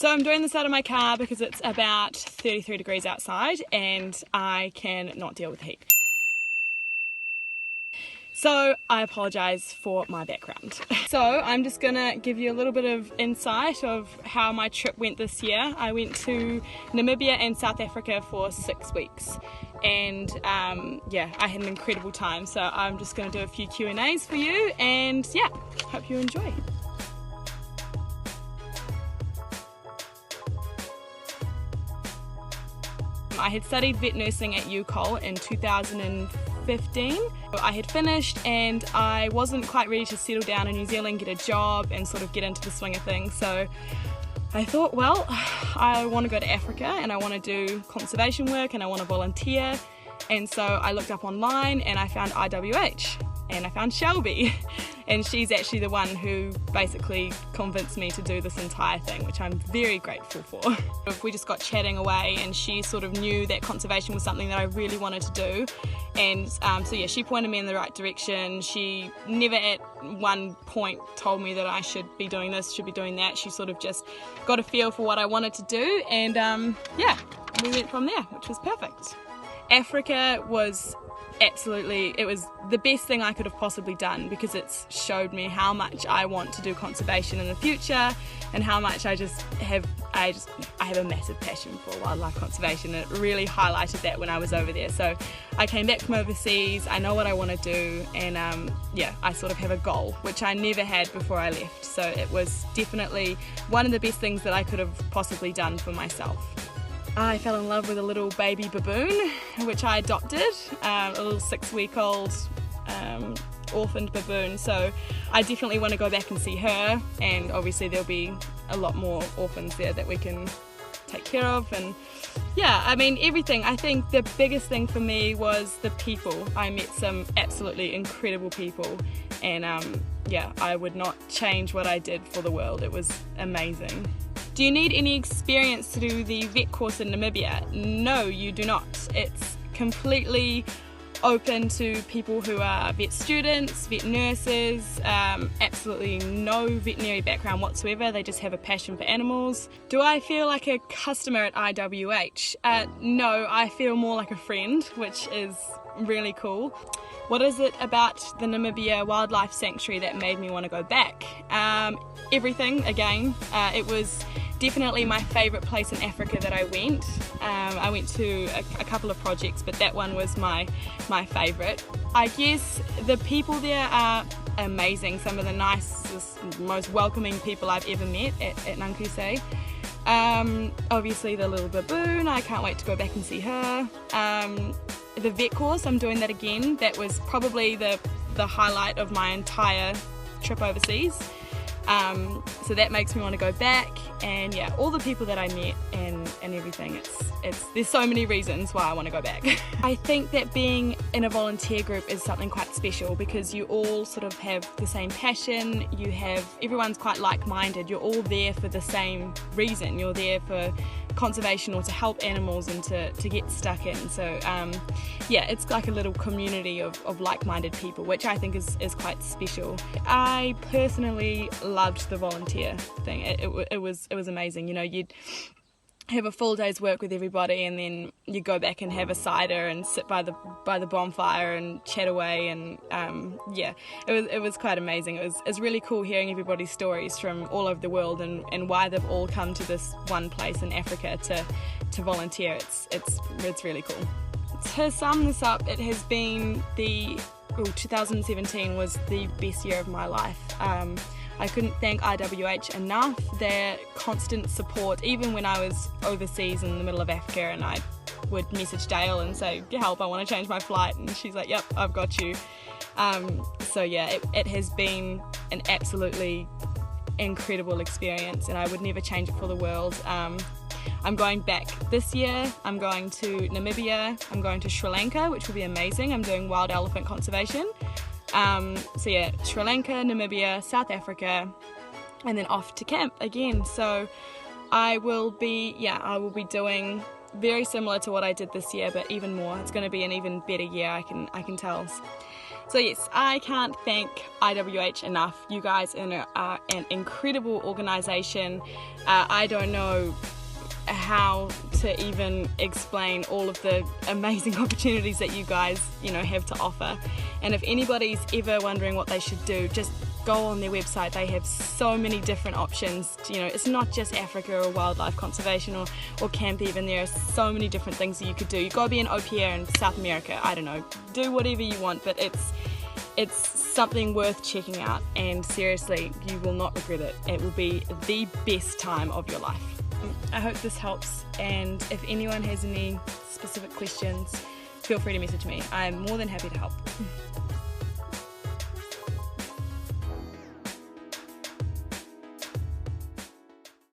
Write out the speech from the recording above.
So I'm doing this out of my car because it's about 33 degrees outside and I cannot deal with the heat. So I apologise for my background. So I'm just gonna give you a little bit of insight of how my trip went this year. I went to Namibia and South Africa for 6 weeks, and yeah, I had an incredible time. So I'm just gonna do a few Q&As for you, and yeah, hope you enjoy. I had studied vet nursing at UCOL in 2015. I had finished and I wasn't quite ready to settle down in New Zealand, get a job and sort of get into the swing of things. So I thought, well, I want to go to Africa and I want to do conservation work and I want to volunteer. And so I looked up online and I found IWH and I found Shelby. And she's actually the one who basically convinced me to do this entire thing, which I'm very grateful for. We just got chatting away and she sort of knew that conservation was something that I really wanted to do. And so yeah, she pointed me in the right direction. She never at one point told me that I should be doing this, should be doing that. She sort of just got a feel for what I wanted to do, and yeah, we went from there, which was perfect. Africa was absolutely, it was the best thing I could have possibly done because it's showed me how much I want to do conservation in the future and how much I have a massive passion for wildlife conservation. It really highlighted that when I was over there. So I came back from overseas, I know what I want to do, and yeah, I sort of have a goal which I never had before I left. So it was definitely one of the best things that I could have possibly done for myself. I fell in love with a little baby baboon, which I adopted, a little 6-week-old orphaned baboon. So I definitely want to go back and see her, and obviously there'll be a lot more orphans there that we can take care of. And yeah, I mean, everything. I think the biggest thing for me was the people. I met some absolutely incredible people, and yeah, I would not change what I did for the world. It was amazing. Do you need any experience to do the vet course in Namibia? No, you do not. It's completely open to people who are vet students, vet nurses, absolutely no veterinary background whatsoever. They just have a passion for animals. Do I feel like a customer at IWH? No, I feel more like a friend, which is really cool. What is it about the Namibia Wildlife Sanctuary that made me want to go back? Everything, again. It was definitely my favourite place in Africa that I went. I went to a couple of projects, but that one was my favourite. I guess the people there are amazing. Some of the nicest, most welcoming people I've ever met at Nankuse. Obviously the little baboon, I can't wait to go back and see her. The vet course, I'm doing that again. That was probably the highlight of my entire trip overseas. So that makes me want to go back, and yeah, all the people that I met and everything, there's so many reasons why I want to go back. I think that being in a volunteer group is something quite special because you all sort of have the same passion, everyone's quite like-minded, you're all there for the same reason, you're there for conservation or to help animals and to get stuck in. So yeah, it's like a little community of like-minded people, which I think is quite special. I personally loved the volunteer thing. It was amazing. You know, you'd have a full day's work with everybody, and then you go back and have a cider and sit by the bonfire and chat away, and yeah, it was quite amazing. It's really cool hearing everybody's stories from all over the world and why they've all come to this one place in Africa to volunteer. It's really cool. To sum this up, it has been 2017 was the best year of my life. I couldn't thank IWH enough. Their constant support, even when I was overseas in the middle of Africa and I would message Dale and say, help, I want to change my flight, and she's like, yep, I've got you. So yeah, it has been an absolutely incredible experience, and I would never change it for the world. I'm going back this year. I'm going to Namibia, I'm going to Sri Lanka, which will be amazing. I'm doing wild elephant conservation. So yeah, Sri Lanka, Namibia, South Africa, and then off to camp again. So I will be doing very similar to what I did this year, but even more. It's going to be an even better year, I can tell. So yes, I can't thank IWH enough. You guys are an incredible organisation. I don't know how to even explain all of the amazing opportunities that you guys, have to offer. And if anybody's ever wondering what they should do, just go on their website. They have so many different options. It's not just Africa or wildlife conservation or camp even. There are so many different things that you could do. You gotta be an au pair in South America. I don't know. Do whatever you want, but it's something worth checking out, and seriously, you will not regret it. It will be the best time of your life. I hope this helps, and if anyone has any specific questions, feel free to message me. I'm more than happy to help.